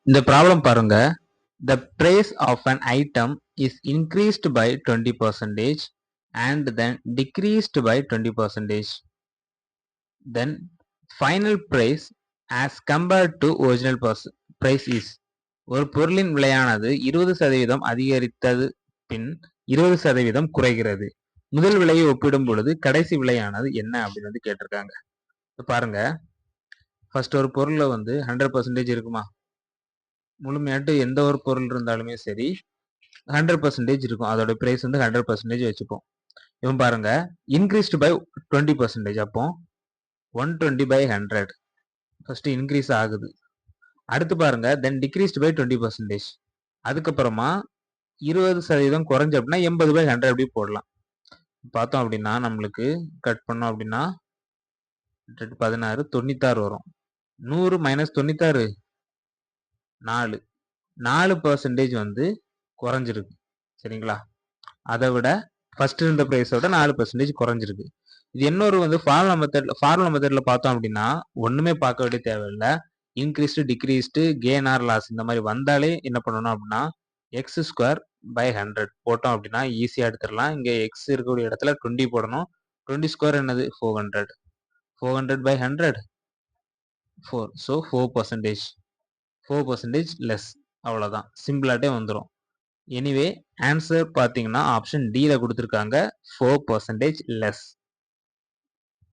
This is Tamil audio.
இந்த ப்ராப்ளம் பாருங்க. The price of an item is increased by 20% and then decreased by 20%. Then final price as compared to original price is. ஒரு பொருளின் விலையானது 20% அதிகரித்தது பின் 20% குறைகிறது. முதல் விலையை ஒப்பிடும் பொழுது கடைசி விலையானது என்ன அப்படின்னு வந்து கேட்டிருக்காங்க. பாருங்க, ஃபர்ஸ்ட் ஒரு பொருள்ல வந்து 100% இருக்குமா? முழுமையாட்டு எந்த ஒரு பொருள் இருந்தாலுமே சரி 100% இருக்கும். அதோட பிரைஸ் வந்து 100% வச்சுப்போம். இவன் பாருங்க, இன்க்ரீஸ்டு பை 20%. அப்போ 120/100 ஃபர்ஸ்ட் இன்க்ரீஸ் ஆகுது. அடுத்து பாருங்க, தென் டிக்ரீஸ்டு பை 20%. அதுக்கப்புறமா 20% குறைஞ்ச அப்படின்னா 80/100 அப்படி போடலாம். பார்த்தோம் அப்படின்னா நம்மளுக்கு கட் பண்ணோம் அப்படின்னா 16 96 வரும். 100 மைனஸ் 96 4% வந்து குறைஞ்சிருக்கு. சரிங்களா? அதை விட ஃபர்ஸ்ட் இருந்த பிரைஸோட 4% குறைஞ்சிருக்கு. இது இன்னொரு வந்து ஃபார்முலா மெத்தட்ல பார்த்தோம் அப்படின்னா ஒண்ணுமே பார்க்க வேண்டிய தேவையில்லை. Increased decreased gain or loss இந்த மாதிரி வந்தாலே என்ன பண்ணணும் அப்படின்னா x²/100 போட்டோம் அப்படின்னா ஈஸியா எடுத்துடலாம். இங்க எக்ஸ் இருக்கக்கூடிய இடத்துல 20 போடணும். 20² என்னது 400. 400/100 4. ஸோ 4%. 4% லெஸ். அவ்வளவுதான், சிம்பிளாட்டே வந்துடும். எனிவே ஆன்சர் பார்த்தீங்கன்னா ஆப்ஷன் டில கொடுத்துருக்காங்க, 4% லெஸ்.